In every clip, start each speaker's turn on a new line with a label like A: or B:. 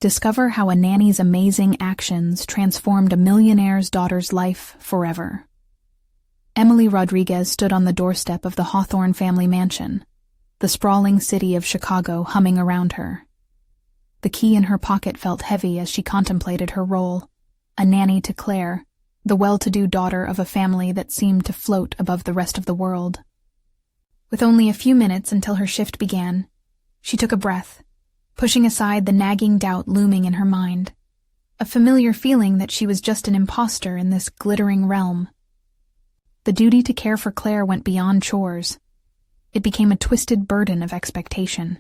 A: Discover how a nanny's amazing actions transformed a millionaire's daughter's life forever. Emily Rodriguez stood on the doorstep of the Hawthorne family mansion, the sprawling city of Chicago humming around her. The key in her pocket felt heavy as she contemplated her role, a nanny to Claire, the well-to-do daughter of a family that seemed to float above the rest of the world. With only a few minutes until her shift began, she took a breath, pushing aside the nagging doubt looming in her mind, a familiar feeling that she was just an imposter in this glittering realm. The duty to care for Claire went beyond chores. It became a twisted burden of expectation.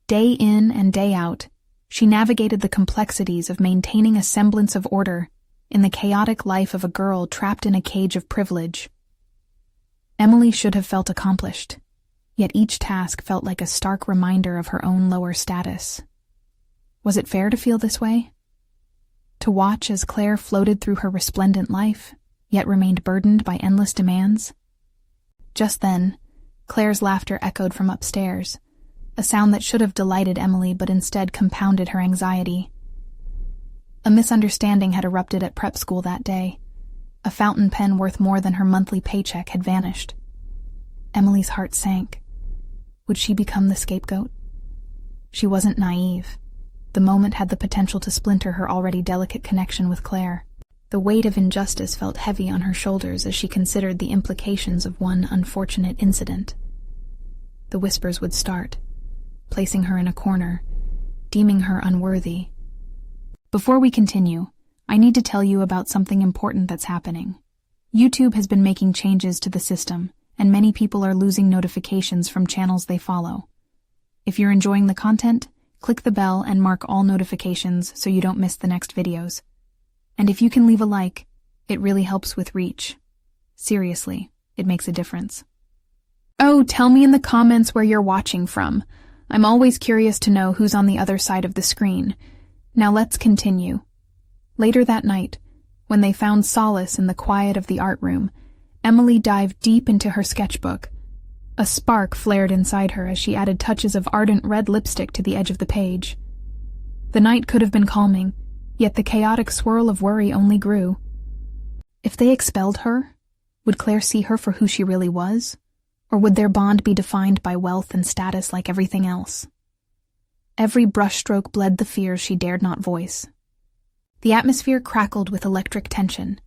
A: Day in and day out, she navigated the complexities of maintaining a semblance of order in the chaotic life of a girl trapped in a cage of privilege. Emily should have felt accomplished, yet each task felt like a stark reminder of her own lower status. Was it fair to feel this way? To watch as Claire floated through her resplendent life, yet remained burdened by endless demands? Just then, Claire's laughter echoed from upstairs, a sound that should have delighted Emily but instead compounded her anxiety. A misunderstanding had erupted at prep school that day. A fountain pen worth more than her monthly paycheck had vanished. Emily's heart sank. Would she become the scapegoat? She wasn't naive. The moment had the potential to splinter her already delicate connection with Claire. The weight of injustice felt heavy on her shoulders as she considered the implications of one unfortunate incident. The whispers would start, placing her in a corner, deeming her unworthy. Before we continue, I need to tell you about something important that's happening. YouTube has been making changes to the system, and many people are losing notifications from channels they follow. If you're enjoying the content, click the bell and mark all notifications so you don't miss the next videos. And if you can leave a like, it really helps with reach. Seriously, it makes a difference. Oh, tell me in the comments where you're watching from. I'm always curious to know who's on the other side of the screen. Now let's continue. Later that night, when they found solace in the quiet of the art room, Emily dived deep into her sketchbook. A spark flared inside her as she added touches of ardent red lipstick to the edge of the page. The night could have been calming, yet the chaotic swirl of worry only grew. If they expelled her, would Claire see her for who she really was? Or would their bond be defined by wealth and status like everything else? Every brushstroke bled the fears she dared not voice. The atmosphere crackled with electric tension.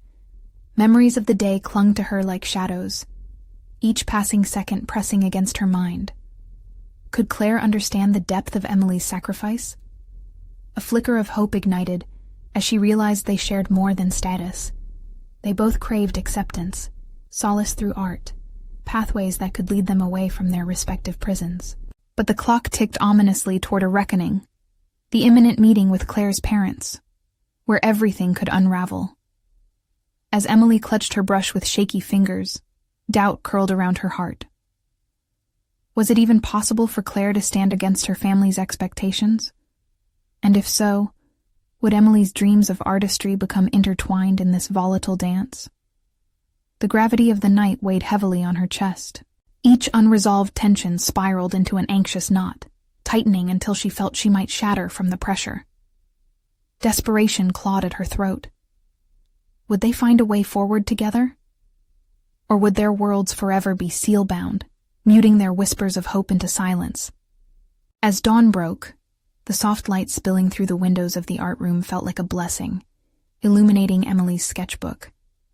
A: Memories of the day clung to her like shadows, each passing second pressing against her mind. Could Claire understand the depth of Emily's sacrifice? A flicker of hope ignited as she realized they shared more than status. They both craved acceptance, solace through art, pathways that could lead them away from their respective prisons. But the clock ticked ominously toward a reckoning, the imminent meeting with Claire's parents, where everything could unravel. As Emily clutched her brush with shaky fingers, doubt curled around her heart. Was it even possible for Claire to stand against her family's expectations? And if so, would Emily's dreams of artistry become intertwined in this volatile dance? The gravity of the night weighed heavily on her chest. Each unresolved tension spiraled into an anxious knot, tightening until she felt she might shatter from the pressure. Desperation clawed at her throat. Would they find a way forward together? Or would their worlds forever be seal-bound, muting their whispers of hope into silence? As dawn broke, the soft light spilling through the windows of the art room felt like a blessing, illuminating Emily's sketchbook,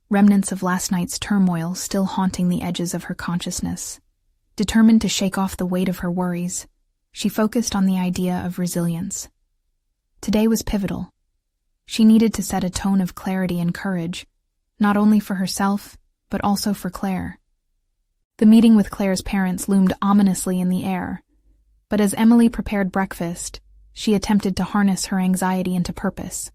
A: remnants of last night's turmoil still haunting the edges of her consciousness. Determined to shake off the weight of her worries, she focused on the idea of resilience. Today was pivotal. She needed to set a tone of clarity and courage, not only for herself, but also for Claire. The meeting with Claire's parents loomed ominously in the air, but as Emily prepared breakfast, she attempted to harness her anxiety into purpose.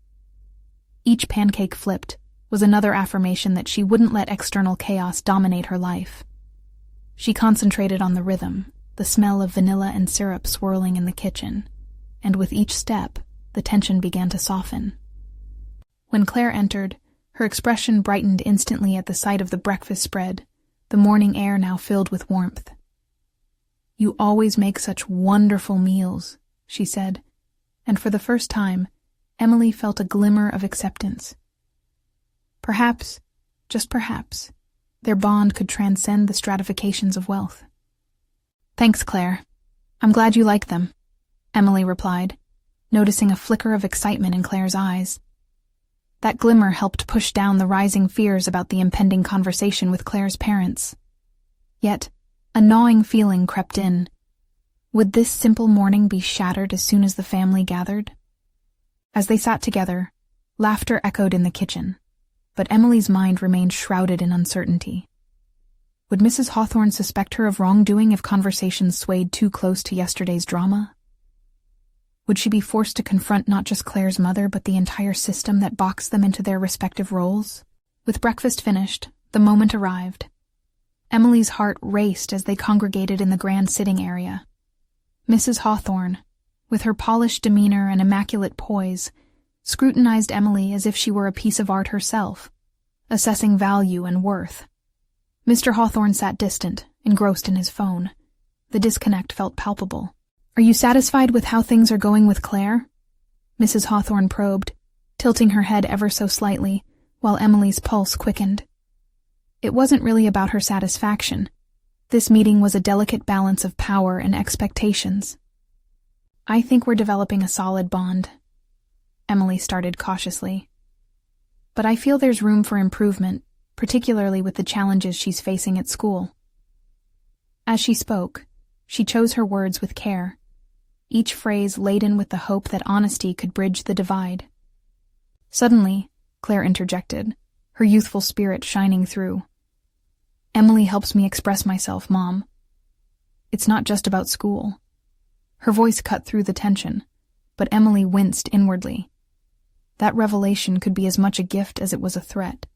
A: Each pancake flipped was another affirmation that she wouldn't let external chaos dominate her life. She concentrated on the rhythm, the smell of vanilla and syrup swirling in the kitchen, and with each step, the tension began to soften. When Claire entered, her expression brightened instantly at the sight of the breakfast spread, the morning air now filled with warmth. "You always make such wonderful meals," she said, and for the first time, Emily felt a glimmer of acceptance. Perhaps, just perhaps, their bond could transcend the stratifications of wealth. "Thanks, Claire. I'm glad you like them," Emily replied, noticing a flicker of excitement in Claire's eyes. That glimmer helped push down the rising fears about the impending conversation with Claire's parents. Yet, a gnawing feeling crept in. Would this simple morning be shattered as soon as the family gathered? As they sat together, laughter echoed in the kitchen, but Emily's mind remained shrouded in uncertainty. Would Mrs. Hawthorne suspect her of wrongdoing if conversations swayed too close to yesterday's drama? Would she be forced to confront not just Claire's mother, but the entire system that boxed them into their respective roles? With breakfast finished, the moment arrived. Emily's heart raced as they congregated in the grand sitting area. Mrs. Hawthorne, with her polished demeanor and immaculate poise, scrutinized Emily as if she were a piece of art herself, assessing value and worth. Mr. Hawthorne sat distant, engrossed in his phone. The disconnect felt palpable. "Are you satisfied with how things are going with Claire?" Mrs. Hawthorne probed, tilting her head ever so slightly, while Emily's pulse quickened. It wasn't really about her satisfaction. This meeting was a delicate balance of power and expectations. "I think we're developing a solid bond," Emily started cautiously. "But I feel there's room for improvement, particularly with the challenges she's facing at school." As she spoke, she chose her words with care, each phrase laden with the hope that honesty could bridge the divide. Suddenly, Claire interjected, her youthful spirit shining through. "Emily helps me express myself, Mom. It's not just about school." Her voice cut through the tension, but Emily winced inwardly. That revelation could be as much a gift as it was a threat.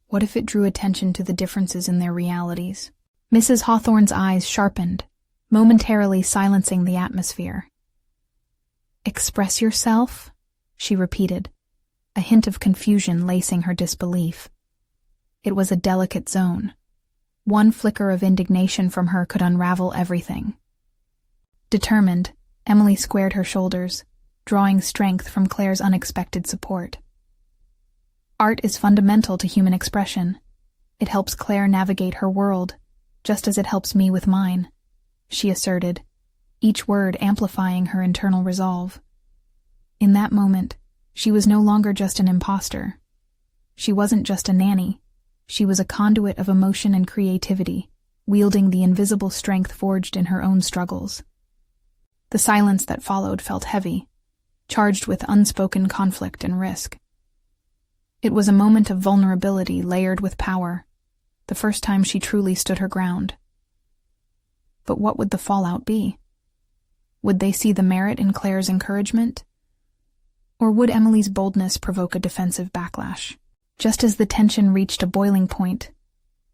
A: What if it drew attention to the differences in their realities? Mrs. Hawthorne's eyes sharpened, momentarily silencing the atmosphere. "Express yourself?" she repeated, a hint of confusion lacing her disbelief. It was a delicate zone. One flicker of indignation from her could unravel everything. Determined, Emily squared her shoulders, drawing strength from Claire's unexpected support. "Art is fundamental to human expression. It helps Claire navigate her world, just as it helps me with mine," she asserted, each word amplifying her internal resolve. In that moment, she was no longer just an imposter. She wasn't just a nanny. She was a conduit of emotion and creativity, wielding the invisible strength forged in her own struggles. The silence that followed felt heavy, charged with unspoken conflict and risk. It was a moment of vulnerability layered with power, the first time she truly stood her ground. But what would the fallout be? Would they see the merit in Claire's encouragement? Or would Emily's boldness provoke a defensive backlash? Just as the tension reached a boiling point,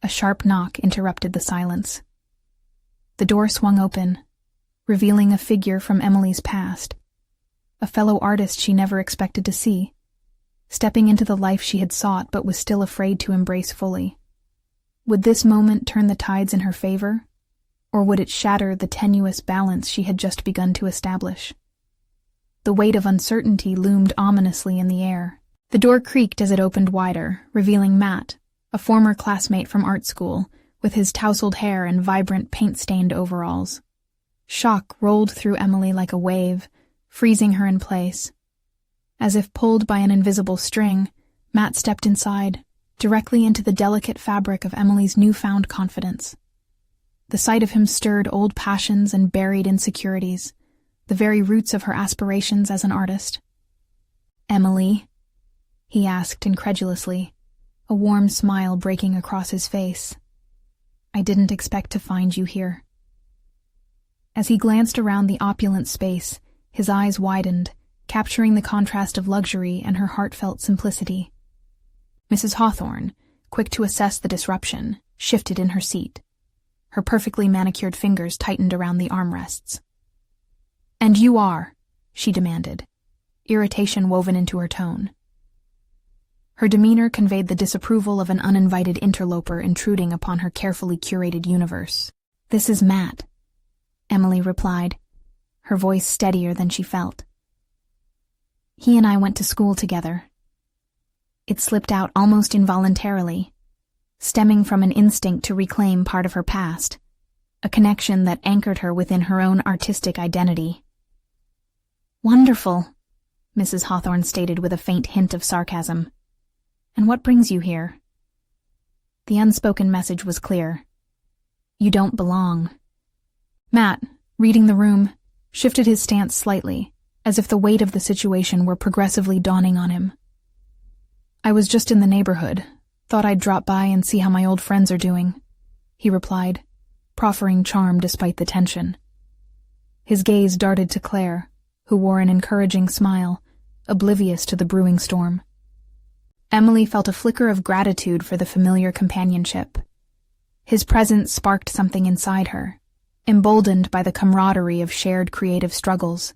A: a sharp knock interrupted the silence. The door swung open, revealing a figure from Emily's past, a fellow artist she never expected to see, stepping into the life she had sought but was still afraid to embrace fully. Would this moment turn the tides in her favor, or would it shatter the tenuous balance she had just begun to establish? The weight of uncertainty loomed ominously in the air. The door creaked as it opened wider, revealing Matt, a former classmate from art school, with his tousled hair and vibrant paint-stained overalls. Shock rolled through Emily like a wave, freezing her in place. As if pulled by an invisible string, Matt stepped inside, directly into the delicate fabric of Emily's newfound confidence. The sight of him stirred old passions and buried insecurities, the very roots of her aspirations as an artist. "Emily?" he asked incredulously, a warm smile breaking across his face. "I didn't expect to find you here." As he glanced around the opulent space, his eyes widened, capturing the contrast of luxury and her heartfelt simplicity. Mrs. Hawthorne, quick to assess the disruption, shifted in her seat. Her perfectly manicured fingers tightened around the armrests. "And you are," she demanded, irritation woven into her tone. Her demeanor conveyed the disapproval of an uninvited interloper intruding upon her carefully curated universe. "This is Matt," Emily replied, her voice steadier than she felt. He and I went to school together. It slipped out almost involuntarily, stemming from an instinct to reclaim part of her past, a connection that anchored her within her own artistic identity. "Wonderful," Mrs. Hawthorne stated with a faint hint of sarcasm. "And what brings you here?" The unspoken message was clear. "You don't belong." Matt, reading the room, shifted his stance slightly, as if the weight of the situation were progressively dawning on him. "I was just in the neighborhood. Thought I'd drop by and see how my old friends are doing," he replied, proffering charm despite the tension. His gaze darted to Claire, who wore an encouraging smile, oblivious to the brewing storm. Emily felt a flicker of gratitude for the familiar companionship. His presence sparked something inside her, emboldened by the camaraderie of shared creative struggles.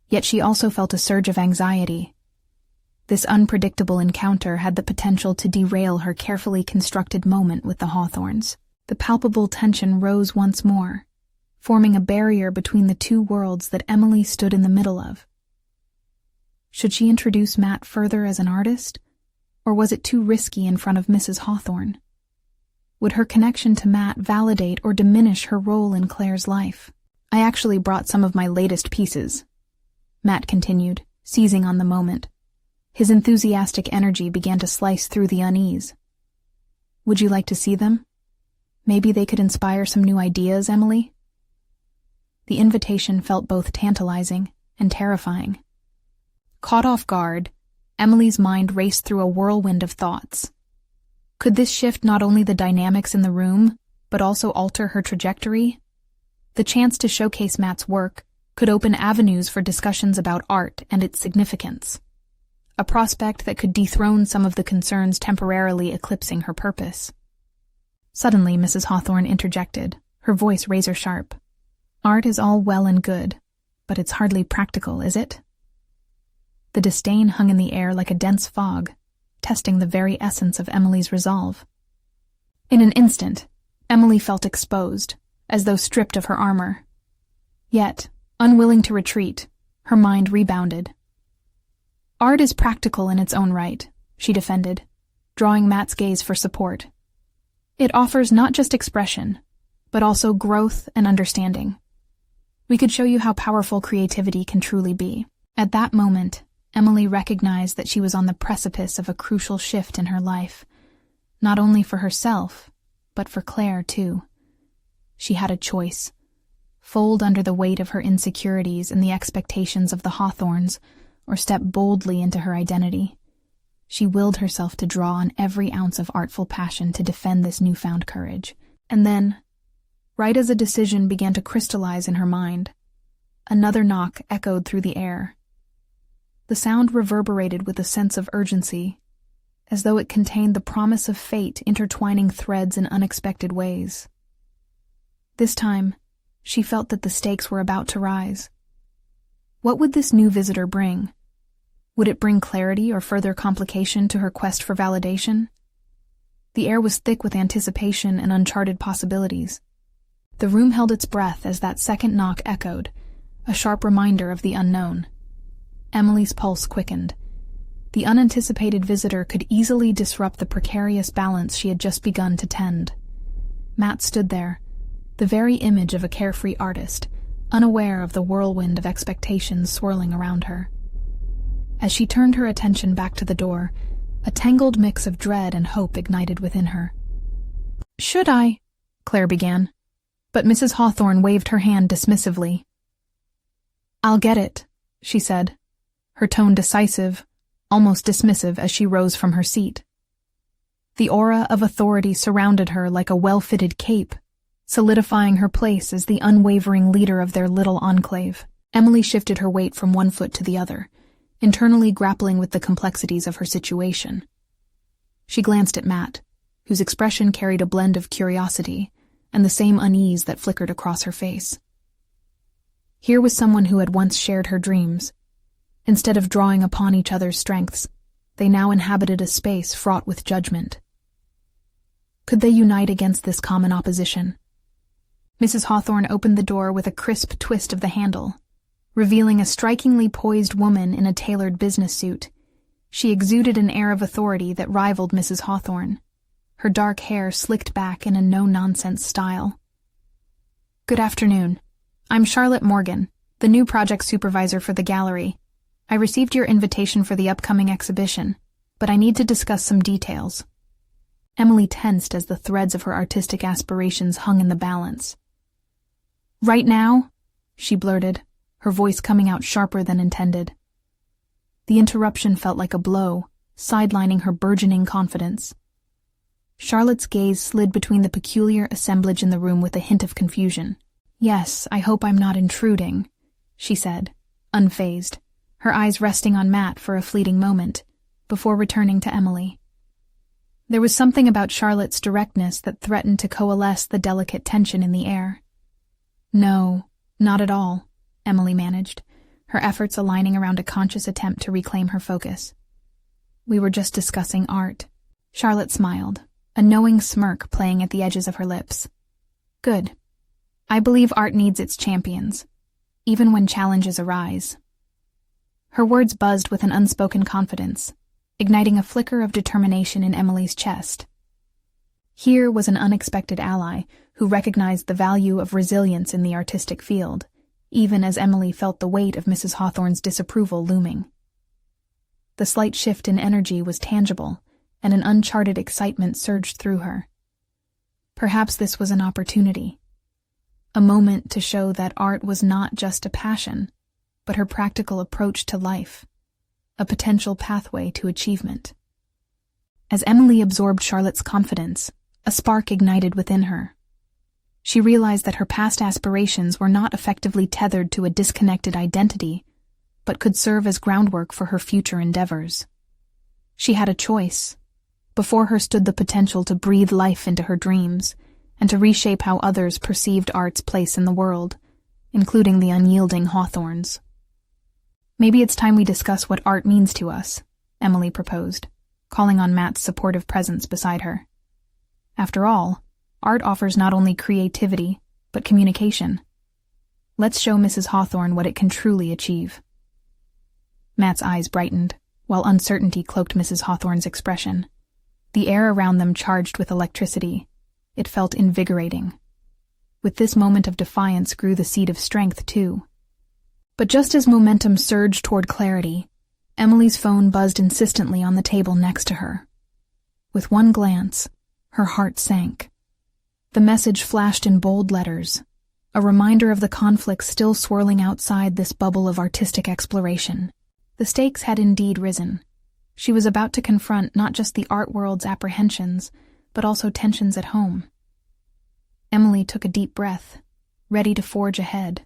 A: Yet she also felt a surge of anxiety. This unpredictable encounter had the potential to derail her carefully constructed moment with the Hawthorns. The palpable tension rose once more, forming a barrier between the two worlds that Emily stood in the middle of. Should she introduce Matt further as an artist, or was it too risky in front of Mrs. Hawthorne? Would her connection to Matt validate or diminish her role in Claire's life? "I actually brought some of my latest pieces," Matt continued, seizing on the moment. His enthusiastic energy began to slice through the unease. "Would you like to see them? Maybe they could inspire some new ideas, Emily?" The invitation felt both tantalizing and terrifying. Caught off guard, Emily's mind raced through a whirlwind of thoughts. Could this shift not only the dynamics in the room, but also alter her trajectory? The chance to showcase Matt's work could open avenues for discussions about art and its significance, a prospect that could dethrone some of the concerns temporarily eclipsing her purpose. Suddenly, Mrs. Hawthorne interjected, her voice razor-sharp. "Art is all well and good, but it's hardly practical, is it?" The disdain hung in the air like a dense fog, testing the very essence of Emily's resolve. In an instant, Emily felt exposed, as though stripped of her armor. Yet, unwilling to retreat, her mind rebounded. "Art is practical in its own right," she defended, drawing Matt's gaze for support. "It offers not just expression, but also growth and understanding. We could show you how powerful creativity can truly be." At that moment, Emily recognized that she was on the precipice of a crucial shift in her life, not only for herself, but for Claire, too. She had a choice: fold under the weight of her insecurities and the expectations of the Hawthorns, or step boldly into her identity. She willed herself to draw on every ounce of artful passion to defend this newfound courage. And then, right as a decision began to crystallize in her mind, another knock echoed through the air. The sound reverberated with a sense of urgency, as though it contained the promise of fate intertwining threads in unexpected ways. This time, she felt that the stakes were about to rise. What would this new visitor bring? Would it bring clarity or further complication to her quest for validation? The air was thick with anticipation and uncharted possibilities. The room held its breath as that second knock echoed, a sharp reminder of the unknown. Emily's pulse quickened. The unanticipated visitor could easily disrupt the precarious balance she had just begun to tend. Matt stood there, the very image of a carefree artist, unaware of the whirlwind of expectations swirling around her. As she turned her attention back to the door, a tangled mix of dread and hope ignited within her. "Should I?" Claire began, but Mrs. Hawthorne waved her hand dismissively. "I'll get it," she said, her tone decisive, almost dismissive as she rose from her seat. The aura of authority surrounded her like a well-fitted cape, solidifying her place as the unwavering leader of their little enclave. Emily shifted her weight from one foot to the other, internally grappling with the complexities of her situation. She glanced at Matt, whose expression carried a blend of curiosity and the same unease that flickered across her face. Here was someone who had once shared her dreams. Instead of drawing upon each other's strengths, they now inhabited a space fraught with judgment. Could they unite against this common opposition? Mrs. Hawthorne opened the door with a crisp twist of the handle, revealing a strikingly poised woman in a tailored business suit. She exuded an air of authority that rivaled Mrs. Hawthorne, her dark hair slicked back in a no-nonsense style. "Good afternoon. I'm Charlotte Morgan, the new project supervisor for the gallery. I received your invitation for the upcoming exhibition, but I need to discuss some details." Emily tensed as the threads of her artistic aspirations hung in the balance. "Right now?" she blurted, her voice coming out sharper than intended. The interruption felt like a blow, sidelining her burgeoning confidence. Charlotte's gaze slid between the peculiar assemblage in the room with a hint of confusion. "Yes, I hope I'm not intruding," she said, unfazed, her eyes resting on Matt for a fleeting moment, before returning to Emily. There was something about Charlotte's directness that threatened to coalesce the delicate tension in the air. "No, not at all," Emily managed, her efforts aligning around a conscious attempt to reclaim her focus. "We were just discussing art." Charlotte smiled, a knowing smirk playing at the edges of her lips. "Good. I believe art needs its champions, even when challenges arise." Her words buzzed with an unspoken confidence, igniting a flicker of determination in Emily's chest. Here was an unexpected ally who recognized the value of resilience in the artistic field, even as Emily felt the weight of Mrs. Hawthorne's disapproval looming. The slight shift in energy was tangible, and an uncharted excitement surged through her. Perhaps this was an opportunity, a moment to show that art was not just a passion, but her practical approach to life, a potential pathway to achievement. As Emily absorbed Charlotte's confidence, a spark ignited within her. She realized that her past aspirations were not effectively tethered to a disconnected identity, but could serve as groundwork for her future endeavors. She had a choice. Before her stood the potential to breathe life into her dreams, and to reshape how others perceived art's place in the world, including the unyielding Hawthornes. "Maybe it's time we discuss what art means to us," Emily proposed, calling on Matt's supportive presence beside her. After all, art offers not only creativity, but communication. Let's show Mrs. Hawthorne what it can truly achieve. Matt's eyes brightened, while uncertainty cloaked Mrs. Hawthorne's expression. The air around them charged with electricity. It felt invigorating. With this moment of defiance grew the seed of strength, too. But just as momentum surged toward clarity, Emily's phone buzzed insistently on the table next to her. With one glance, her heart sank. The message flashed in bold letters, a reminder of the conflict still swirling outside this bubble of artistic exploration. The stakes had indeed risen. She was about to confront not just the art world's apprehensions, but also tensions at home. Emily took a deep breath, ready to forge ahead,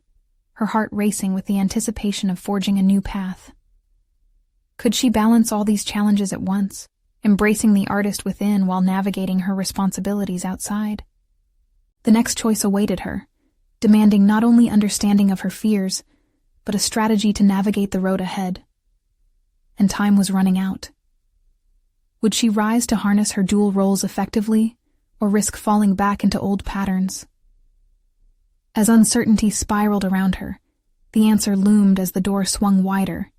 A: her heart racing with the anticipation of forging a new path. Could she balance all these challenges at once, embracing the artist within while navigating her responsibilities outside? The next choice awaited her, demanding not only understanding of her fears, but a strategy to navigate the road ahead. And time was running out. Would she rise to harness her dual roles effectively, or risk falling back into old patterns? As uncertainty spiraled around her, the answer loomed as the door swung wider,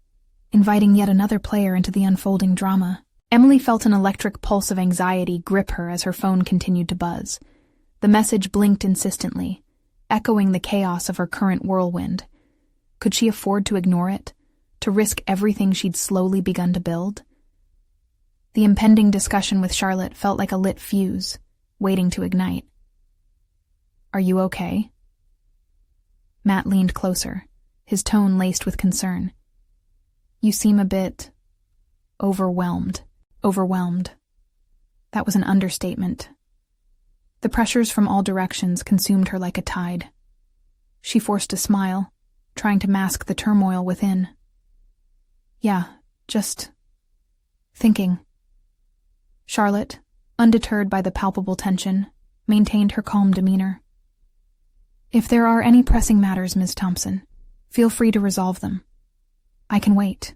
A: inviting yet another player into the unfolding drama. Emily felt an electric pulse of anxiety grip her as her phone continued to buzz. The message blinked insistently, echoing the chaos of her current whirlwind. Could she afford to ignore it, to risk everything she'd slowly begun to build? The impending discussion with Charlotte felt like a lit fuse, waiting to ignite. "Are you okay?" Matt leaned closer, his tone laced with concern. "You seem a bit overwhelmed." Overwhelmed. That was an understatement. The pressures from all directions consumed her like a tide. She forced a smile, trying to mask the turmoil within. "Yeah, just thinking." Charlotte, undeterred by the palpable tension, maintained her calm demeanor. "If there are any pressing matters, Ms. Thompson, feel free to resolve them. I can wait."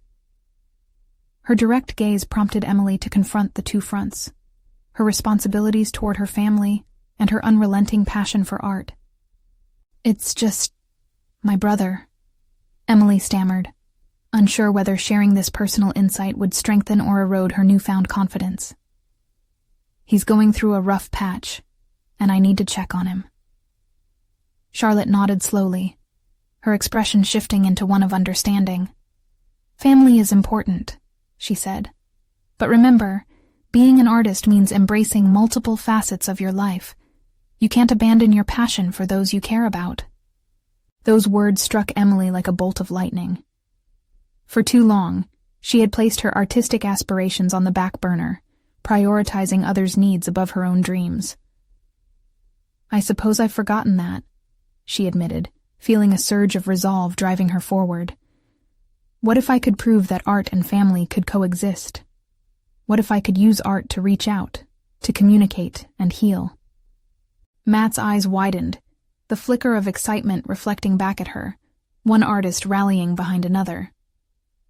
A: Her direct gaze prompted Emily to confront the two fronts, her responsibilities toward her family and her unrelenting passion for art. "It's just my brother," Emily stammered, unsure whether sharing this personal insight would strengthen or erode her newfound confidence. "He's going through a rough patch, and I need to check on him." Charlotte nodded slowly, her expression shifting into one of understanding. "Family is important," she said. "But remember, being an artist means embracing multiple facets of your life. You can't abandon your passion for those you care about." Those words struck Emily like a bolt of lightning. For too long, she had placed her artistic aspirations on the back burner, prioritizing others' needs above her own dreams. "I suppose I've forgotten that," she admitted, feeling a surge of resolve driving her forward. What if I could prove that art and family could coexist? What if I could use art to reach out, to communicate and heal? Matt's eyes widened, the flicker of excitement reflecting back at her, one artist rallying behind another.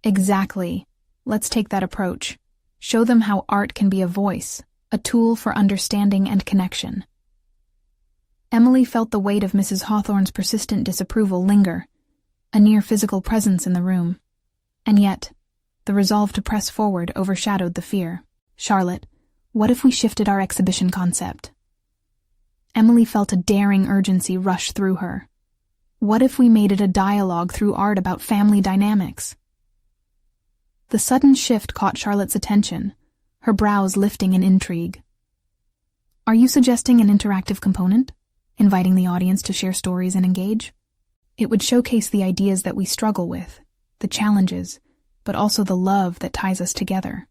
A: "Exactly. Let's take that approach. Show them how art can be a voice, a tool for understanding and connection." Emily felt the weight of Mrs. Hawthorne's persistent disapproval linger, a near physical presence in the room. And yet, the resolve to press forward overshadowed the fear. "Charlotte, what if we shifted our exhibition concept?" Emily felt a daring urgency rush through her. What if we made it a dialogue through art about family dynamics? The sudden shift caught Charlotte's attention, her brows lifting in intrigue. "Are you suggesting an interactive component? Inviting the audience to share stories and engage? It would showcase the ideas that we struggle with, the challenges, but also the love that ties us together.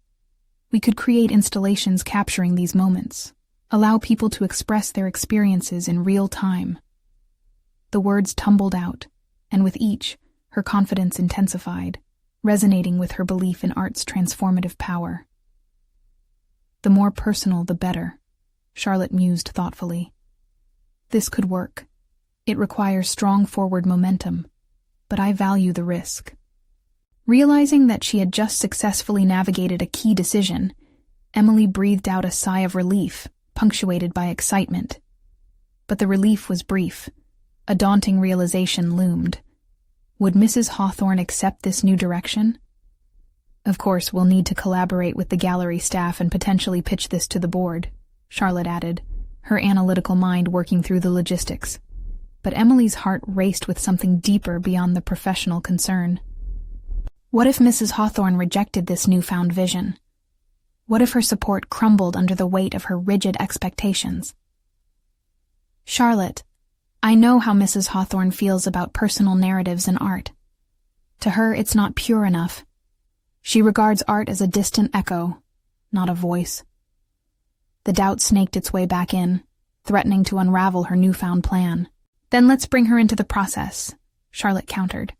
A: We could create installations capturing these moments, allow people to express their experiences in real time." The words tumbled out, and with each, her confidence intensified, resonating with her belief in art's transformative power. "The more personal, the better," Charlotte mused thoughtfully. "This could work. It requires strong forward momentum, but I value the risk." Realizing that she had just successfully navigated a key decision, Emily breathed out a sigh of relief, punctuated by excitement. But the relief was brief. A daunting realization loomed. Would Mrs. Hawthorne accept this new direction? "Of course, we'll need to collaborate with the gallery staff and potentially pitch this to the board," Charlotte added, her analytical mind working through the logistics. But Emily's heart raced with something deeper beyond the professional concern. What if Mrs. Hawthorne rejected this newfound vision? What if her support crumbled under the weight of her rigid expectations? "Charlotte, I know how Mrs. Hawthorne feels about personal narratives in art. To her, it's not pure enough. She regards art as a distant echo, not a voice." The doubt snaked its way back in, threatening to unravel her newfound plan. "Then let's bring her into the process," Charlotte countered.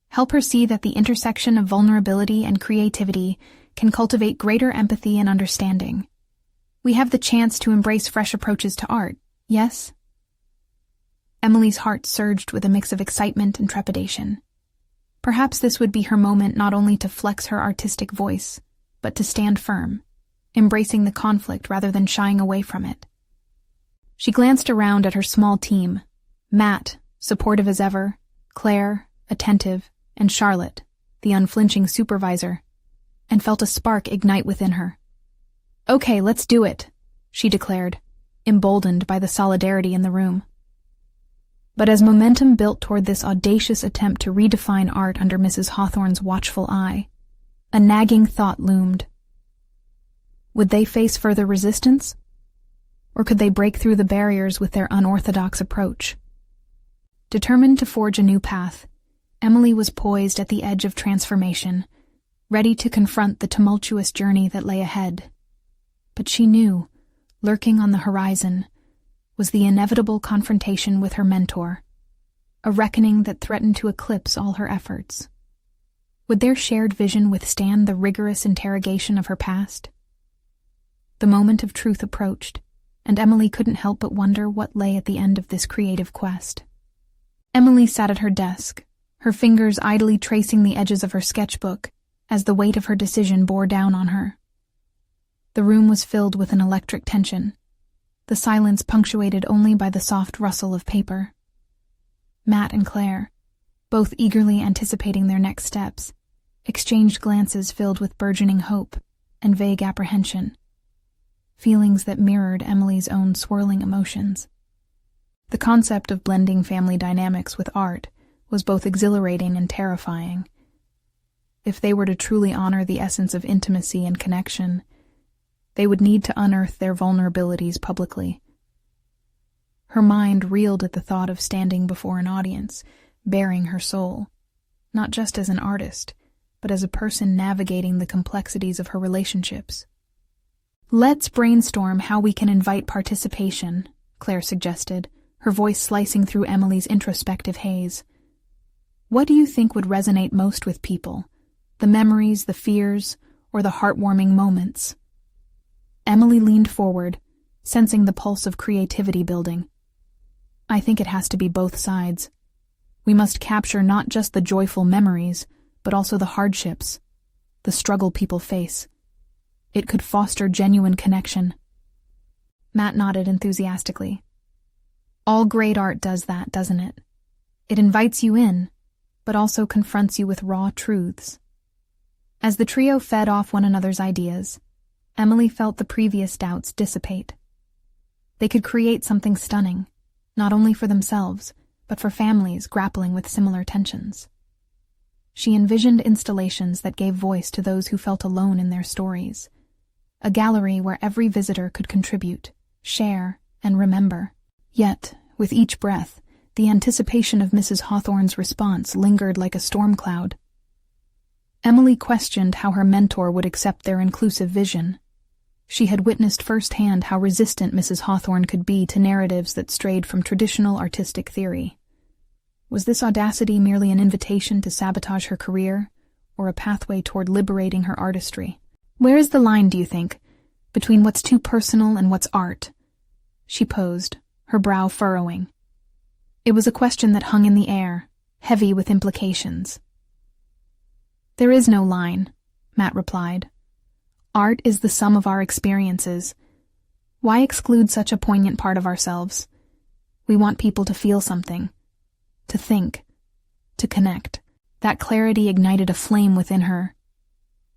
A: "Help her see that the intersection of vulnerability and creativity can cultivate greater empathy and understanding. We have the chance to embrace fresh approaches to art, yes?" Emily's heart surged with a mix of excitement and trepidation. Perhaps this would be her moment not only to flex her artistic voice, but to stand firm, embracing the conflict rather than shying away from it. She glanced around at her small team, Matt, supportive as ever, Claire, attentive, and Charlotte, the unflinching supervisor, and felt a spark ignite within her. "Okay, let's do it," she declared, emboldened by the solidarity in the room. But as momentum built toward this audacious attempt to redefine art under Mrs. Hawthorne's watchful eye, a nagging thought loomed. Would they face further resistance? Or could they break through the barriers with their unorthodox approach? Determined to forge a new path, Emily was poised at the edge of transformation, ready to confront the tumultuous journey that lay ahead. But she knew, lurking on the horizon, was the inevitable confrontation with her mentor, a reckoning that threatened to eclipse all her efforts. Would their shared vision withstand the rigorous interrogation of her past? The moment of truth approached, and Emily couldn't help but wonder what lay at the end of this creative quest. Emily sat at her desk, her fingers idly tracing the edges of her sketchbook as the weight of her decision bore down on her. The room was filled with an electric tension, the silence punctuated only by the soft rustle of paper. Matt and Claire, both eagerly anticipating their next steps, exchanged glances filled with burgeoning hope and vague apprehension, feelings that mirrored Emily's own swirling emotions. The concept of blending family dynamics with art was both exhilarating and terrifying. If they were to truly honor the essence of intimacy and connection, they would need to unearth their vulnerabilities publicly. Her mind reeled at the thought of standing before an audience, baring her soul, not just as an artist, but as a person navigating the complexities of her relationships. "Let's brainstorm how we can invite participation," Claire suggested, her voice slicing through Emily's introspective haze. "What do you think would resonate most with people? The memories, the fears, or the heartwarming moments?" Emily leaned forward, sensing the pulse of creativity building. "I think it has to be both sides. We must capture not just the joyful memories, but also the hardships, the struggle people face. It could foster genuine connection." Matt nodded enthusiastically. "All great art does that, doesn't it? It invites you in, but also confronts you with raw truths." As the trio fed off one another's ideas, Emily felt the previous doubts dissipate. They could create something stunning, not only for themselves, but for families grappling with similar tensions. She envisioned installations that gave voice to those who felt alone in their stories, a gallery where every visitor could contribute, share, and remember. Yet, with each breath, the anticipation of Mrs. Hawthorne's response lingered like a storm cloud. Emily questioned how her mentor would accept their inclusive vision. She had witnessed firsthand how resistant Mrs. Hawthorne could be to narratives that strayed from traditional artistic theory. Was this audacity merely an invitation to sabotage her career, or a pathway toward liberating her artistry? "Where is the line, do you think, between what's too personal and what's art?" She posed, her brow furrowing. It was a question that hung in the air, heavy with implications. "There is no line," Matt replied. "Art is the sum of our experiences. Why exclude such a poignant part of ourselves? We want people to feel something, to think, to connect." That clarity ignited a flame within her.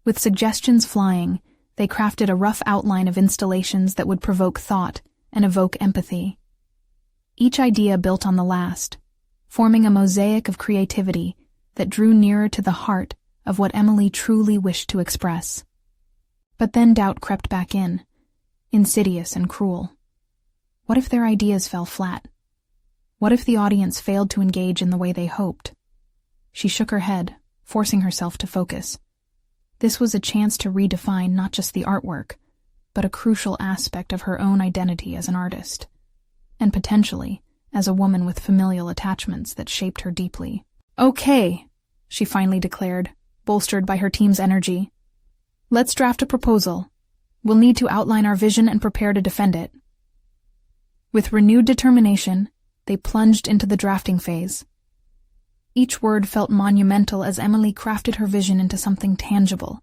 A: With suggestions flying, they crafted a rough outline of installations that would provoke thought and evoke empathy. Each idea built on the last, forming a mosaic of creativity that drew nearer to the heart of what Emily truly wished to express. But then doubt crept back in, insidious and cruel. What if their ideas fell flat? What if the audience failed to engage in the way they hoped? She shook her head, forcing herself to focus. This was a chance to redefine not just the artwork, but a crucial aspect of her own identity as an artist, and potentially as a woman with familial attachments that shaped her deeply. "Okay," she finally declared, bolstered by her team's energy. "Let's draft a proposal. We'll need to outline our vision and prepare to defend it." With renewed determination, they plunged into the drafting phase. Each word felt monumental as Emily crafted her vision into something tangible,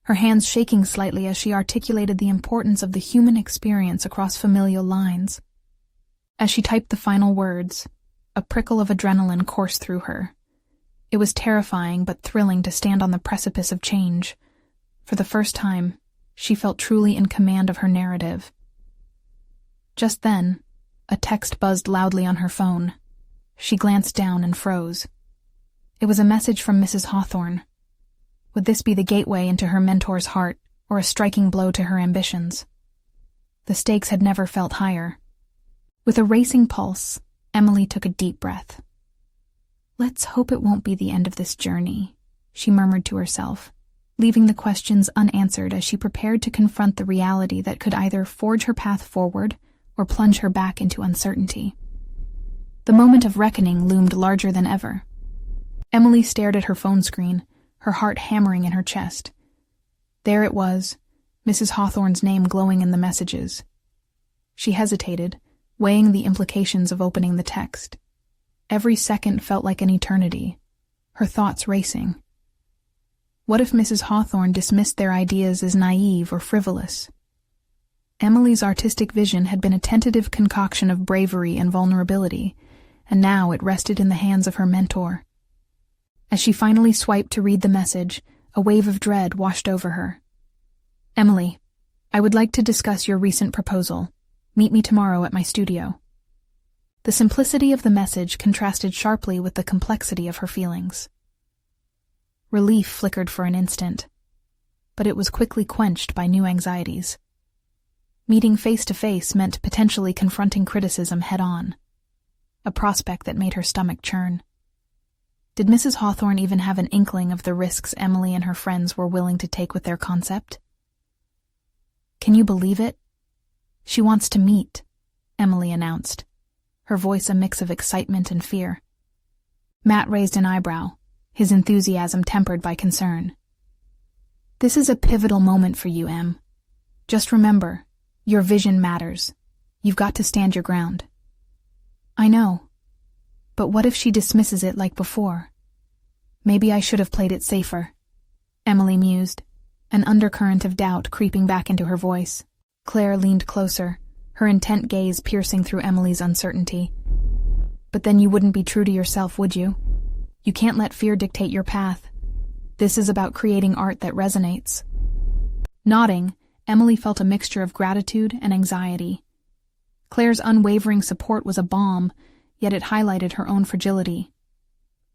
A: her hands shaking slightly as she articulated the importance of the human experience across familial lines. As she typed the final words, a prickle of adrenaline coursed through her. It was terrifying but thrilling to stand on the precipice of change. For the first time, she felt truly in command of her narrative. Just then, a text buzzed loudly on her phone. She glanced down and froze. It was a message from Mrs. Hawthorne. Would this be the gateway into her mentor's heart, or a striking blow to her ambitions? The stakes had never felt higher. With a racing pulse, Emily took a deep breath. "Let's hope it won't be the end of this journey," she murmured to herself, leaving the questions unanswered as she prepared to confront the reality that could either forge her path forward or plunge her back into uncertainty. The moment of reckoning loomed larger than ever. Emily stared at her phone screen, her heart hammering in her chest. There it was, Mrs. Hawthorne's name glowing in the messages. She hesitated, weighing the implications of opening the text. Every second felt like an eternity, her thoughts racing. What if Mrs. Hawthorne dismissed their ideas as naive or frivolous? Emily's artistic vision had been a tentative concoction of bravery and vulnerability, and now it rested in the hands of her mentor. As she finally swiped to read the message, a wave of dread washed over her. Emily, I would like to discuss your recent proposal. Meet me tomorrow at my studio. The simplicity of the message contrasted sharply with the complexity of her feelings. Relief flickered for an instant, but it was quickly quenched by new anxieties. Meeting face-to-face meant potentially confronting criticism head-on, a prospect that made her stomach churn. Did Mrs. Hawthorne even have an inkling of the risks Emily and her friends were willing to take with their concept? Can you believe it? She wants to meet, Emily announced, her voice a mix of excitement and fear. Matt raised an eyebrow, his enthusiasm tempered by concern. This is a pivotal moment for you, Em. Just remember, your vision matters. You've got to stand your ground. I know. But what if she dismisses it like before? Maybe I should have played it safer, Emily mused, an undercurrent of doubt creeping back into her voice. Claire leaned closer, her intent gaze piercing through Emily's uncertainty. But then you wouldn't be true to yourself, would you? You can't let fear dictate your path. This is about creating art that resonates. Nodding, Emily felt a mixture of gratitude and anxiety. Claire's unwavering support was a balm, yet it highlighted her own fragility.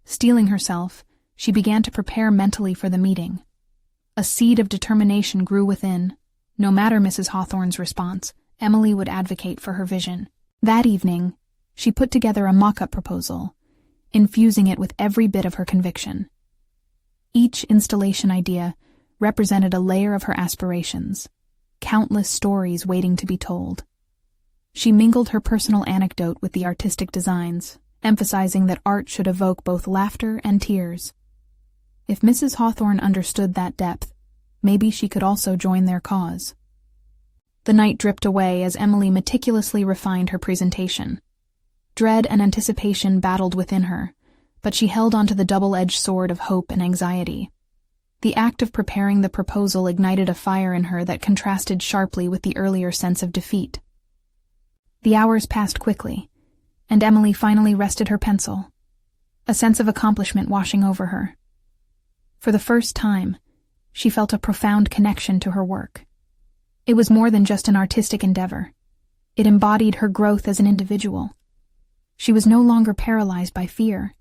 A: Steeling herself, she began to prepare mentally for the meeting. A seed of determination grew within. No matter Mrs. Hawthorne's response, Emily would advocate for her vision. That evening, she put together a mock-up proposal, infusing it with every bit of her conviction. Each installation idea represented a layer of her aspirations, countless stories waiting to be told. She mingled her personal anecdote with the artistic designs, emphasizing that art should evoke both laughter and tears. If Mrs. Hawthorne understood that depth, maybe she could also join their cause. The night dripped away as Emily meticulously refined her presentation. Dread and anticipation battled within her, but she held onto the double-edged sword of hope and anxiety. The act of preparing the proposal ignited a fire in her that contrasted sharply with the earlier sense of defeat. The hours passed quickly, and Emily finally rested her pencil, a sense of accomplishment washing over her. For the first time, she felt a profound connection to her work. It was more than just an artistic endeavor. It embodied her growth as an individual. She was no longer paralyzed by fear.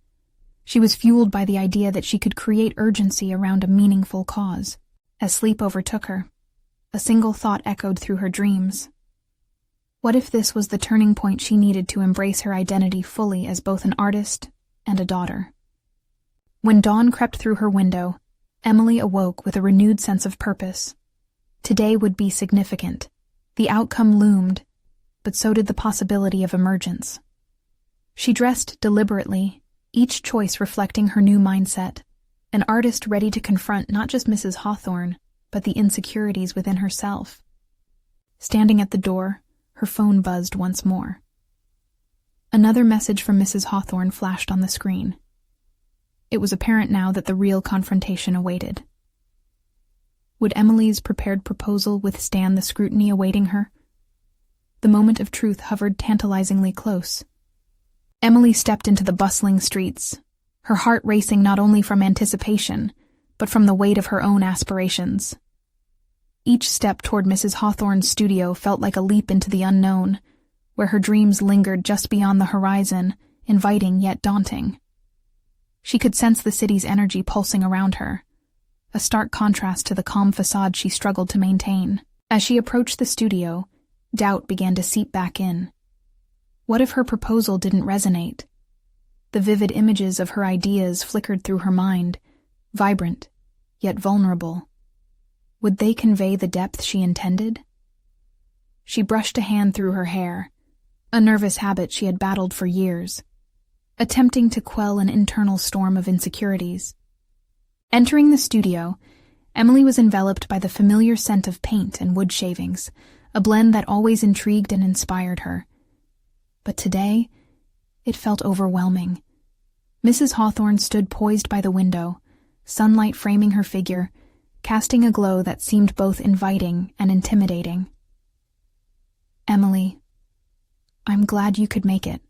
A: She was fueled by the idea that she could create urgency around a meaningful cause. As sleep overtook her, a single thought echoed through her dreams. What if this was the turning point she needed to embrace her identity fully as both an artist and a daughter? When dawn crept through her window, Emily awoke with a renewed sense of purpose. Today would be significant. The outcome loomed, but so did the possibility of emergence. She dressed deliberately, each choice reflecting her new mindset, an artist ready to confront not just Mrs. Hawthorne, but the insecurities within herself. Standing at the door, her phone buzzed once more. Another message from Mrs. Hawthorne flashed on the screen. It was apparent now that the real confrontation awaited. Would Emily's prepared proposal withstand the scrutiny awaiting her? The moment of truth hovered tantalizingly close. Emily stepped into the bustling streets, her heart racing not only from anticipation, but from the weight of her own aspirations. Each step toward Mrs. Hawthorne's studio felt like a leap into the unknown, where her dreams lingered just beyond the horizon, inviting yet daunting. She could sense the city's energy pulsing around her, a stark contrast to the calm facade she struggled to maintain. As she approached the studio, doubt began to seep back in. What if her proposal didn't resonate? The vivid images of her ideas flickered through her mind, vibrant, yet vulnerable. Would they convey the depth she intended? She brushed a hand through her hair, a nervous habit she had battled for years, attempting to quell an internal storm of insecurities. Entering the studio, Emily was enveloped by the familiar scent of paint and wood shavings, a blend that always intrigued and inspired her. But today, it felt overwhelming. Mrs. Hawthorne stood poised by the window, sunlight framing her figure, casting a glow that seemed both inviting and intimidating. Emily, I'm glad you could make it.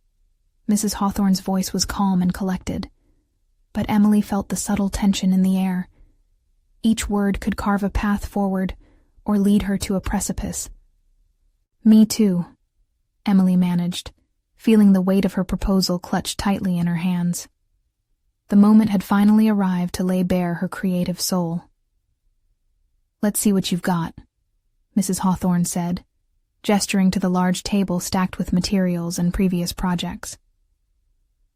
A: Mrs. Hawthorne's voice was calm and collected. but Emily felt the subtle tension in the air. Each word could carve a path forward or lead her to a precipice. "Me too," Emily managed, feeling the weight of her proposal clutched tightly in her hands. The moment had finally arrived to lay bare her creative soul. "Let's see what you've got," Mrs. Hawthorne said, gesturing to the large table stacked with materials and previous projects.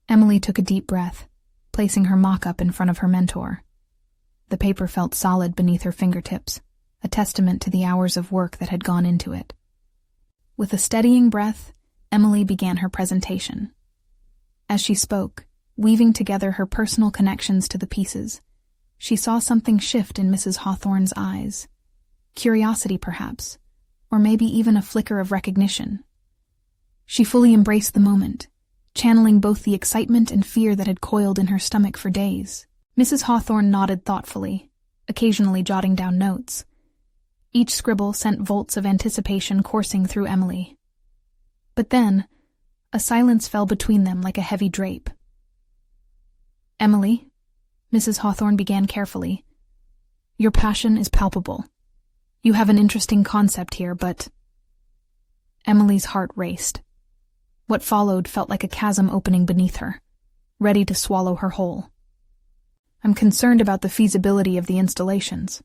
A: Emily took a deep breath, placing her mock-up in front of her mentor. The paper felt solid beneath her fingertips, a testament to the hours of work that had gone into it. With a steadying breath, Emily began her presentation. As she spoke, weaving together her personal connections to the pieces, she saw something shift in Mrs. Hawthorne's eyes. Curiosity, perhaps, or maybe even a flicker of recognition. She fully embraced the moment, channeling both the excitement and fear that had coiled in her stomach for days. Mrs. Hawthorne nodded thoughtfully, occasionally jotting down notes. Each scribble sent volts of anticipation coursing through Emily. But then, a silence fell between them like a heavy drape. "Emily," Mrs. Hawthorne began carefully, "your passion is palpable. You have an interesting concept here, but—" Emily's heart raced. What followed felt like a chasm opening beneath her, ready to swallow her whole. "I'm concerned about the feasibility of the installations.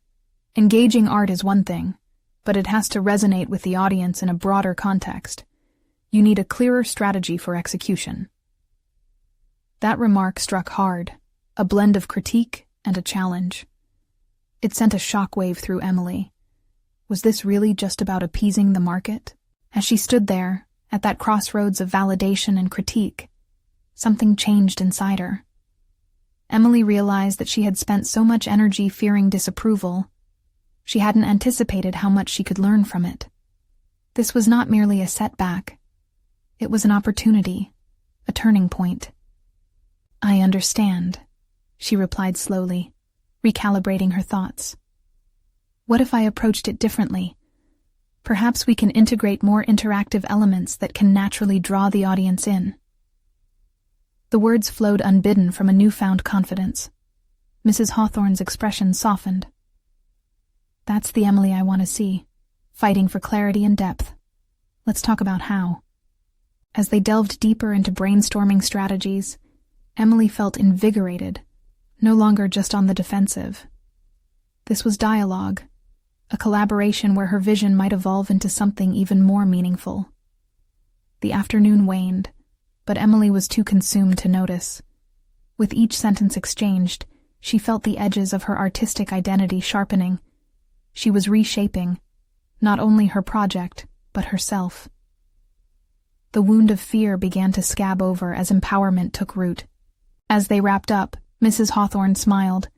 A: Engaging art is one thing, but it has to resonate with the audience in a broader context. You need a clearer strategy for execution." That remark struck hard, a blend of critique and a challenge. It sent a shockwave through Emily. Was this really just about appeasing the market? As she stood there, at that crossroads of validation and critique, something changed inside her. Emily realized that she had spent so much energy fearing disapproval. She hadn't anticipated how much she could learn from it. This was not merely a setback. It was an opportunity, a turning point. "I understand," she replied slowly, recalibrating her thoughts. "What if I approached it differently? Perhaps we can integrate more interactive elements that can naturally draw the audience in." The words flowed unbidden from a newfound confidence. Mrs. Hawthorne's expression softened. "That's the Emily I want to see, fighting for clarity and depth. Let's talk about how." As they delved deeper into brainstorming strategies, Emily felt invigorated, no longer just on the defensive. This was dialogue, a collaboration where her vision might evolve into something even more meaningful. The afternoon waned, but Emily was too consumed to notice. With each sentence exchanged, she felt the edges of her artistic identity sharpening. She was reshaping, not only her project, but herself. The wound of fear began to scab over as empowerment took root. As they wrapped up, Mrs. Hawthorne smiled.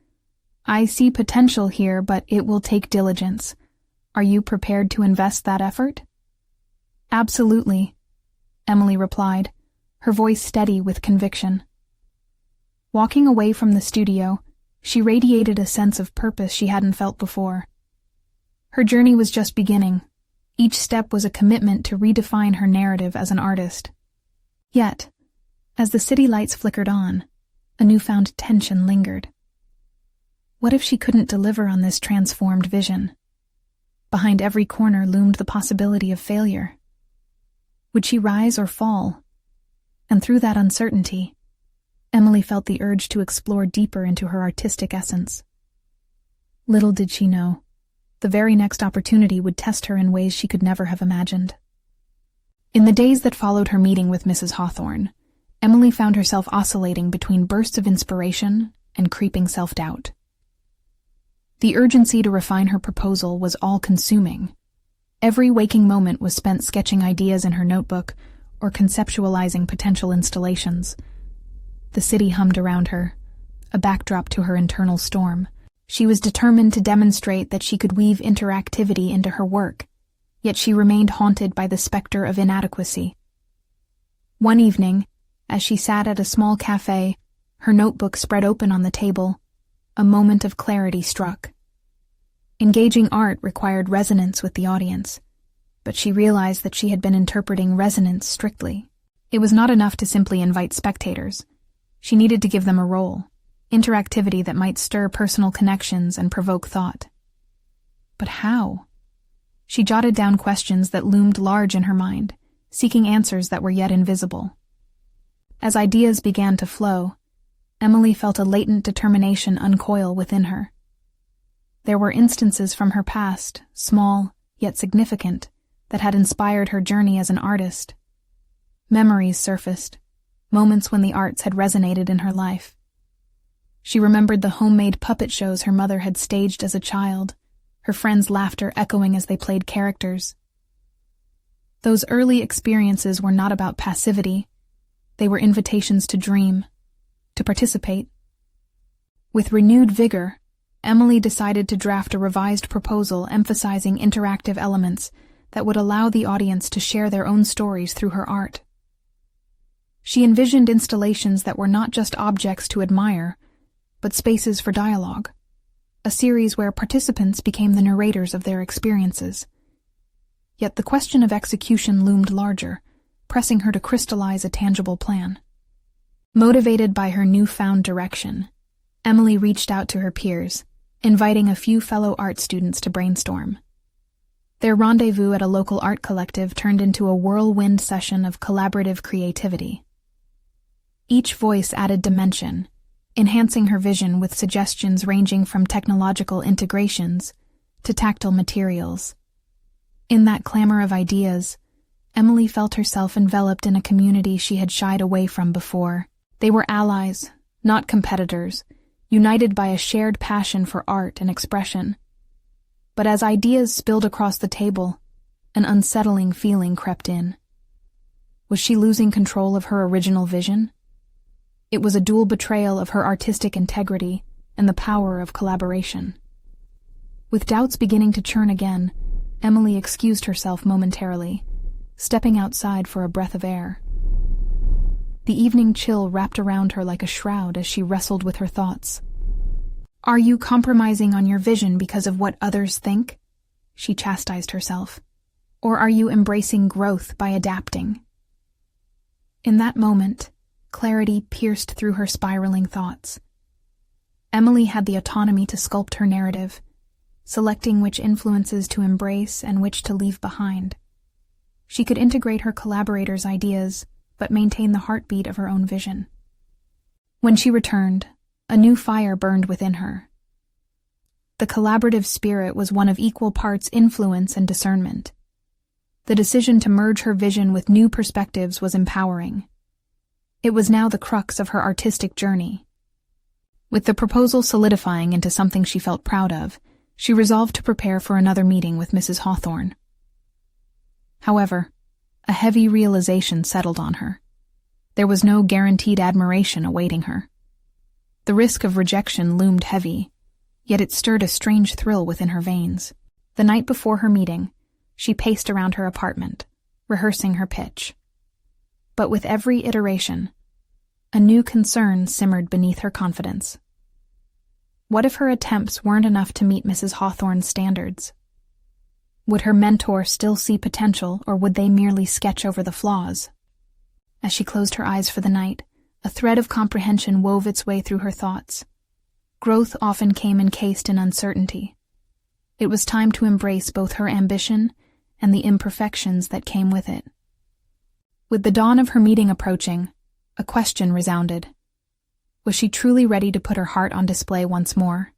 A: "I see potential here, but it will take diligence. Are you prepared to invest that effort?" "Absolutely," Emily replied, her voice steady with conviction. Walking away from the studio, she radiated a sense of purpose she hadn't felt before. Her journey was just beginning. Each step was a commitment to redefine her narrative as an artist. Yet, as the city lights flickered on, a newfound tension lingered. What if she couldn't deliver on this transformed vision? Behind every corner loomed the possibility of failure. Would she rise or fall? And through that uncertainty, Emily felt the urge to explore deeper into her artistic essence. Little did she know, the very next opportunity would test her in ways she could never have imagined. In the days that followed her meeting with Mrs. Hawthorne, Emily found herself oscillating between bursts of inspiration and creeping self-doubt. The urgency to refine her proposal was all-consuming. Every waking moment was spent sketching ideas in her notebook or conceptualizing potential installations. The city hummed around her, a backdrop to her internal storm. She was determined to demonstrate that she could weave interactivity into her work, yet she remained haunted by the specter of inadequacy. One evening, as she sat at a small cafe, her notebook spread open on the table, a moment of clarity struck. Engaging art required resonance with the audience, but she realized that she had been interpreting resonance strictly. It was not enough to simply invite spectators. She needed to give them a role, interactivity that might stir personal connections and provoke thought. But how? She jotted down questions that loomed large in her mind, seeking answers that were yet invisible. As ideas began to flow, Emily felt a latent determination uncoil within her. There were instances from her past, small yet significant, that had inspired her journey as an artist. Memories surfaced, moments when the arts had resonated in her life. She remembered the homemade puppet shows her mother had staged as a child, her friends' laughter echoing as they played characters. Those early experiences were not about passivity. They were invitations to dream, to participate. With renewed vigor, Emily decided to draft a revised proposal emphasizing interactive elements that would allow the audience to share their own stories through her art. She envisioned installations that were not just objects to admire, but spaces for dialogue, a series where participants became the narrators of their experiences. Yet the question of execution loomed larger, pressing her to crystallize a tangible plan. Motivated by her newfound direction, Emily reached out to her peers, inviting a few fellow art students to brainstorm. Their rendezvous at a local art collective turned into a whirlwind session of collaborative creativity. Each voice added dimension, enhancing her vision with suggestions ranging from technological integrations to tactile materials. In that clamor of ideas, Emily felt herself enveloped in a community she had shied away from before. They were allies, not competitors, united by a shared passion for art and expression. But as ideas spilled across the table, an unsettling feeling crept in. Was she losing control of her original vision? It was a dual betrayal of her artistic integrity and the power of collaboration. With doubts beginning to churn again, Emily excused herself momentarily, stepping outside for a breath of air. The evening chill wrapped around her like a shroud as she wrestled with her thoughts. "Are you compromising on your vision because of what others think?" she chastised herself. "Or are you embracing growth by adapting?" In that moment, clarity pierced through her spiraling thoughts. Emily had the autonomy to sculpt her narrative, selecting which influences to embrace and which to leave behind. She could integrate her collaborators' ideas, but maintain the heartbeat of her own vision. When she returned, a new fire burned within her. The collaborative spirit was one of equal parts influence and discernment. The decision to merge her vision with new perspectives was empowering. It was now the crux of her artistic journey. With the proposal solidifying into something she felt proud of, she resolved to prepare for another meeting with Mrs. Hawthorne. However, a heavy realization settled on her. There was no guaranteed admiration awaiting her. The risk of rejection loomed heavy, yet it stirred a strange thrill within her veins. The night before her meeting, she paced around her apartment, rehearsing her pitch. But with every iteration, a new concern simmered beneath her confidence. What if her attempts weren't enough to meet Mrs. Hawthorne's standards? Would her mentor still see potential, or would they merely sketch over the flaws? As she closed her eyes for the night, a thread of comprehension wove its way through her thoughts. Growth often came encased in uncertainty. It was time to embrace both her ambition and the imperfections that came with it. With the dawn of her meeting approaching, a question resounded. Was she truly ready to put her heart on display once more,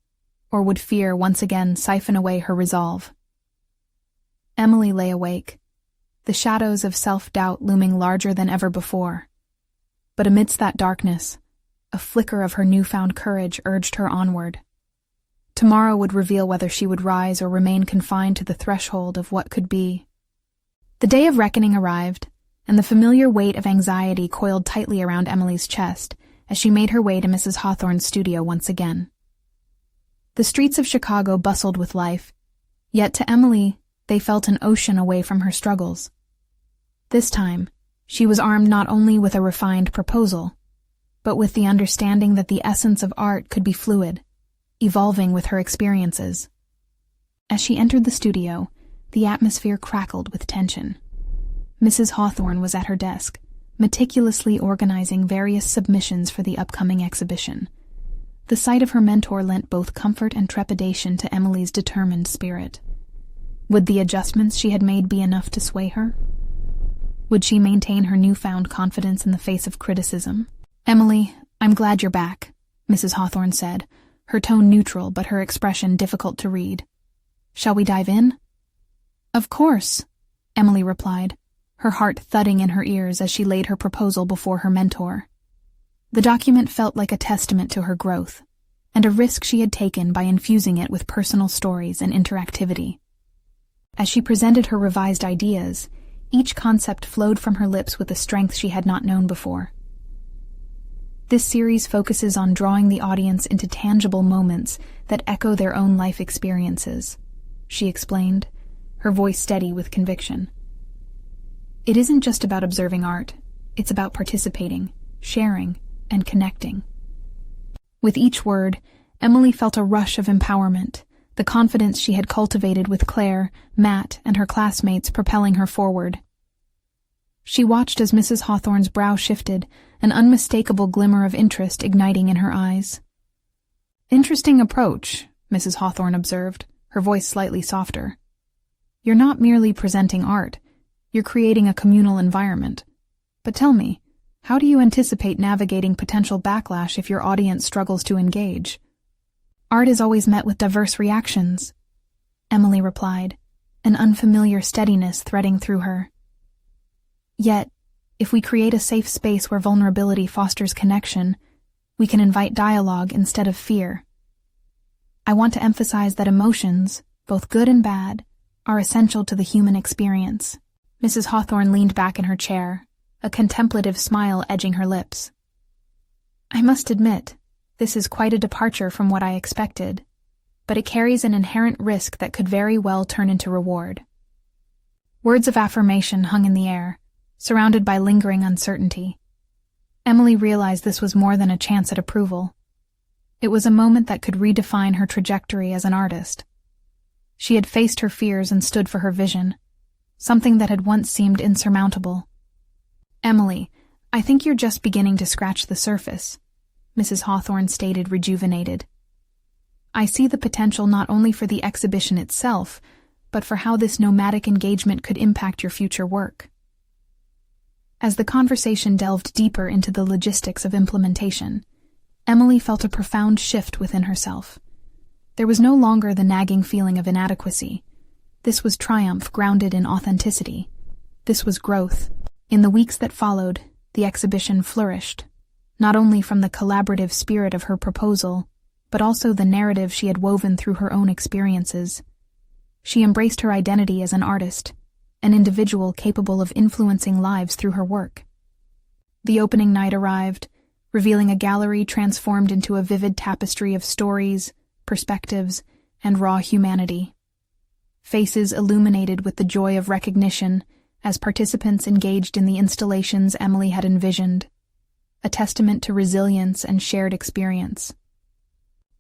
A: or would fear once again siphon away her resolve? Emily lay awake, the shadows of self-doubt looming larger than ever before. But amidst that darkness, a flicker of her newfound courage urged her onward. Tomorrow would reveal whether she would rise or remain confined to the threshold of what could be. The day of reckoning arrived, and the familiar weight of anxiety coiled tightly around Emily's chest as she made her way to Mrs. Hawthorne's studio once again. The streets of Chicago bustled with life, yet to Emily they felt an ocean away from her struggles. This time, she was armed not only with a refined proposal, but with the understanding that the essence of art could be fluid, evolving with her experiences. As she entered the studio, the atmosphere crackled with tension. Mrs. Hawthorne was at her desk, meticulously organizing various submissions for the upcoming exhibition. The sight of her mentor lent both comfort and trepidation to Emily's determined spirit. Would the adjustments she had made be enough to sway her? Would she maintain her newfound confidence in the face of criticism? "Emily, I'm glad you're back," Mrs. Hawthorne said, her tone neutral but her expression difficult to read. "Shall we dive in?" "Of course," Emily replied, her heart thudding in her ears as she laid her proposal before her mentor. The document felt like a testament to her growth, and a risk she had taken by infusing it with personal stories and interactivity. As she presented her revised ideas, each concept flowed from her lips with a strength she had not known before. This series focuses on drawing the audience into tangible moments that echo their own life experiences, she explained, her voice steady with conviction. It isn't just about observing art, it's about participating, sharing, and connecting. With each word, Emily felt a rush of empowerment, the confidence she had cultivated with Claire, Matt, and her classmates propelling her forward. She watched as Mrs. Hawthorne's brow shifted, an unmistakable glimmer of interest igniting in her eyes. "Interesting approach," Mrs. Hawthorne observed, her voice slightly softer. "You're not merely presenting art, you're creating a communal environment. But tell me, how do you anticipate navigating potential backlash if your audience struggles to engage?" "Art is always met with diverse reactions," Emily replied, an unfamiliar steadiness threading through her. "Yet, if we create a safe space where vulnerability fosters connection, we can invite dialogue instead of fear. I want to emphasize that emotions, both good and bad, are essential to the human experience." Mrs. Hawthorne leaned back in her chair, a contemplative smile edging her lips. "I must admit, this is quite a departure from what I expected, but it carries an inherent risk that could very well turn into reward." Words of affirmation hung in the air, surrounded by lingering uncertainty. Emily realized this was more than a chance at approval. It was a moment that could redefine her trajectory as an artist. She had faced her fears and stood for her vision, something that had once seemed insurmountable. "Emily, I think you're just beginning to scratch the surface," Mrs. Hawthorne stated, rejuvenated. "I see the potential not only for the exhibition itself, but for how this nomadic engagement could impact your future work." As the conversation delved deeper into the logistics of implementation, Emily felt a profound shift within herself. There was no longer the nagging feeling of inadequacy. This was triumph grounded in authenticity. This was growth. In the weeks that followed, the exhibition flourished, not only from the collaborative spirit of her proposal, but also the narrative she had woven through her own experiences. She embraced her identity as an artist, an individual capable of influencing lives through her work. The opening night arrived, revealing a gallery transformed into a vivid tapestry of stories, perspectives, and raw humanity. Faces illuminated with the joy of recognition as participants engaged in the installations Emily had envisioned, a testament to resilience and shared experience.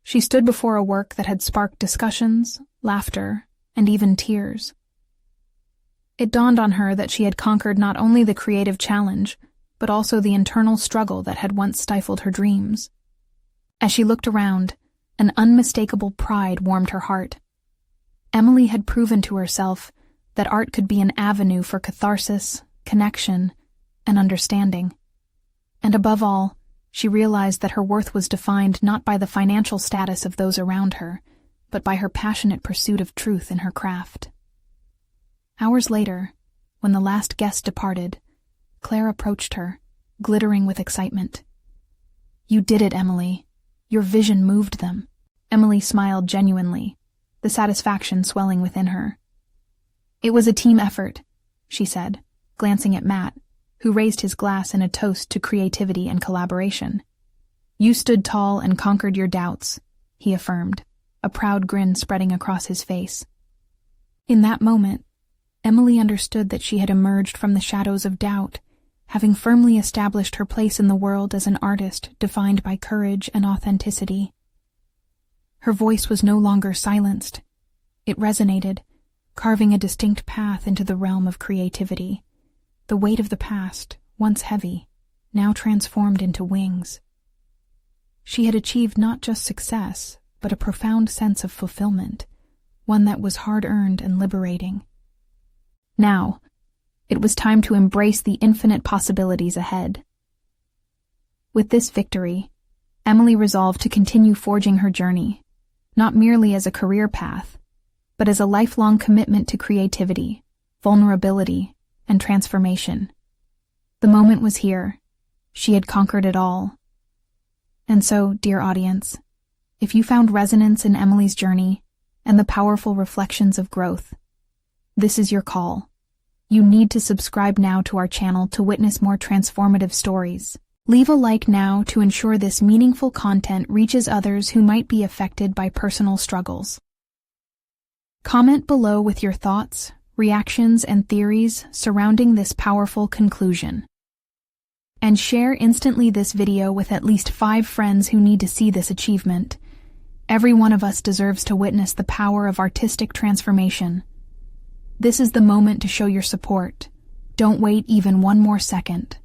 A: She stood before a work that had sparked discussions, laughter, and even tears. It dawned on her that she had conquered not only the creative challenge, but also the internal struggle that had once stifled her dreams. As she looked around, an unmistakable pride warmed her heart. Emily had proven to herself that art could be an avenue for catharsis, connection, and understanding. And above all, she realized that her worth was defined not by the financial status of those around her, but by her passionate pursuit of truth in her craft. Hours later, when the last guest departed, Claire approached her, glittering with excitement. "You did it, Emily. Your vision moved them." Emily smiled genuinely, the satisfaction swelling within her. "It was a team effort," she said, glancing at Matt, who raised his glass in a toast to creativity and collaboration. "You stood tall and conquered your doubts," he affirmed, a proud grin spreading across his face. In that moment, Emily understood that she had emerged from the shadows of doubt, having firmly established her place in the world as an artist defined by courage and authenticity. Her voice was no longer silenced. It resonated, carving a distinct path into the realm of creativity. The weight of the past, once heavy, now transformed into wings. She had achieved not just success, but a profound sense of fulfillment, one that was hard-earned and liberating. Now, it was time to embrace the infinite possibilities ahead. With this victory, Emily resolved to continue forging her journey, not merely as a career path, but as a lifelong commitment to creativity, vulnerability, and transformation. The moment was here. She had conquered it all. And so, dear audience, if you found resonance in Emily's journey and the powerful reflections of growth, this is your call. You need to subscribe now to our channel to witness more transformative stories. Leave a like now to ensure this meaningful content reaches others who might be affected by personal struggles. Comment below with your thoughts, reactions, and theories surrounding this powerful conclusion. And share instantly this video with at least 5 friends who need to see this achievement. Every one of us deserves to witness the power of artistic transformation. This is the moment to show your support. Don't wait even one more second.